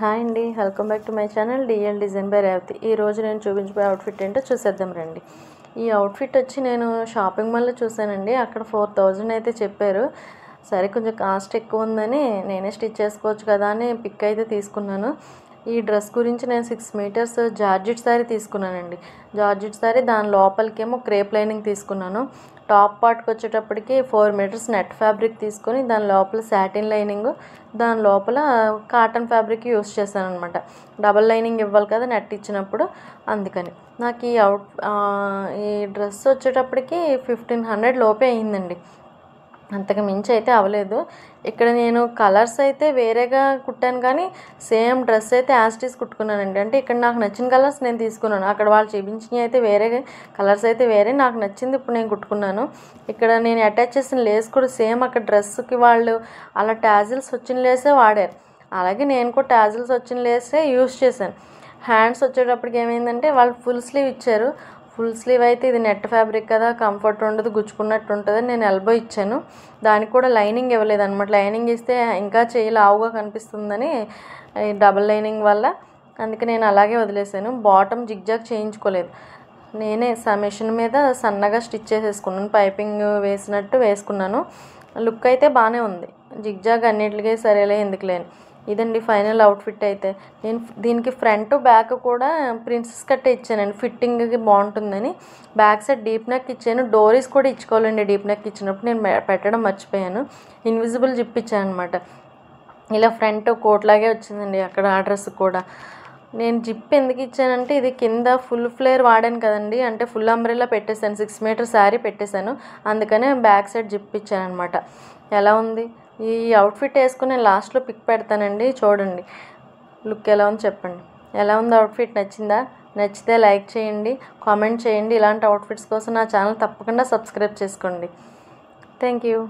Hi అండి, welcome back to my channel DL design by Revathi. ఈరోజు నేను చూపించబోయే అవుట్ఫిట్ ఏంటో చూసేద్దాం రండి. ఈ అవుట్ఫిట్ వచ్చి నేను షాపింగ్ మాల్లో చూసానండి. అక్కడ 4000 అయితే చెప్పారు. సరే కొంచెం కాస్ట్ ఎక్కువ ఉందని నేనే స్టిచ్ చేసుకోవచ్చు కదా అని పిక్ అయితే తీసుకున్నాను. ఈ డ్రెస్ గురించి నేను 6 మీటర్స్ జార్జెట్ శారీ తీసుకున్నానండి. జార్జెట్ శారీ దాని లోపలికేమో క్రేప్ లైనింగ్ తీసుకున్నాను. టాప్ పార్ట్కి వచ్చేటప్పటికి 4 మీటర్స్ నెట్ ఫ్యాబ్రిక్ తీసుకొని దాని లోపల సాటిన్ లైనింగ్, దాని లోపల కాటన్ ఫ్యాబ్రిక్ యూస్ చేశాను అనమాట. డబల్ లైనింగ్ ఇవ్వాలి కదా నెట్ ఇచ్చినప్పుడు, అందుకని నాకు ఈ డ్రెస్ వచ్చేటప్పటికి 1500 లోపే అయిందండి. అంతకు మించి అయితే అవ్వలేదు. ఇక్కడ నేను కలర్స్ అయితే వేరేగా కుట్టాను, కానీ సేమ్ డ్రెస్ అయితే యాస్టీస్ కుట్టుకున్నానండి. అంటే ఇక్కడ నాకు నచ్చిన కలర్స్ నేను తీసుకున్నాను. అక్కడ వాళ్ళు చూపించినవి అయితే వేరే కలర్స్ అయితే వేరే, నాకు నచ్చింది ఇప్పుడు నేను కుట్టుకున్నాను. ఇక్కడ నేను అటాచ్ చేసిన లేస్ కూడా సేమ్ అక్కడ డ్రెస్కి వాళ్ళు అలా టాజిల్స్ వచ్చిన లేసే వాడారు. అలాగే నేను కూడా టాజిల్స్ వచ్చిన లేసే యూస్ చేశాను. హ్యాండ్స్ వచ్చేటప్పటికి ఏమైందంటే వాళ్ళు ఫుల్ స్లీవ్ ఇచ్చారు. ఫుల్ స్లీవ్ అయితే ఇది నెట్ ఫ్యాబ్రిక్ కదా, కంఫర్ట్ ఉండదు, గుచ్చుకున్నట్టు ఉంటుంది. నేను ఎల్బో ఇచ్చాను, దానికి కూడా లైనింగ్ ఇవ్వలేదు అనమాట. లైనింగ్ ఇస్తే ఇంకా చేయి లావుగా కనిపిస్తుందని డబల్ లైనింగ్ వల్ల, అందుకే నేను అలాగే వదిలేసాను. బాటమ్ జిగ్జాగ్ చేయించుకోలేదు, నేనే మిషన్ మీద సన్నగా స్టిచ్ చేసేసుకున్నాను. పైపింగ్ వేసినట్టు వేసుకున్నాను. లుక్ అయితే బాగానే ఉంది. జిగ్జాగ్ అన్నిటికీ సరేలే ఎందుకులేని. ఇదండి ఫైనల్ అవుట్ఫిట్ అయితే. నేను దీనికి ఫ్రంట్ బ్యాక్ కూడా ప్రిన్సెస్ కట్ ఇచ్చానండి, ఫిట్టింగ్కి బాగుంటుందని. బ్యాక్ సైడ్ డీప్ నెక్ ఇచ్చాను. డోరీస్ కూడా ఇచ్చుకోవాలండి డీప్ నెక్ ఇచ్చినప్పుడు, నేను పెట్టడం మర్చిపోయాను. ఇన్విజిబుల్ జిప్ ఇచ్చాను అనమాట. ఇలా ఫ్రంట్ కోట్లాగే వచ్చిందండి అక్కడ ఆ డ్రెస్ కూడా. నేను జిప్ ఎందుకు ఇచ్చానంటే ఇది కింద ఫుల్ ఫ్లేర్ వాడాను కదండి, అంటే ఫుల్ అంబ్రెల్లా పెట్టేశాను, 6 మీటర్ శారీ పెట్టేశాను, అందుకనే బ్యాక్ సైడ్ జిప్ ఇచ్చాను అనమాట. ఎలా ఉంది ఈ అవుట్ఫిట్ వేసుకుని నేను లాస్ట్లో పిక్ పెడతానండి, చూడండి లుక్ ఎలా ఉంది చెప్పండి. ఎలా ఉంది అవుట్ఫిట్, నచ్చిందా? నచ్చితే లైక్ చేయండి, కామెంట్ చేయండి. ఇలాంటి అవుట్ఫిట్స్ కోసం నా ఛానల్ తప్పకుండా సబ్స్క్రైబ్ చేసుకోండి. Thank you.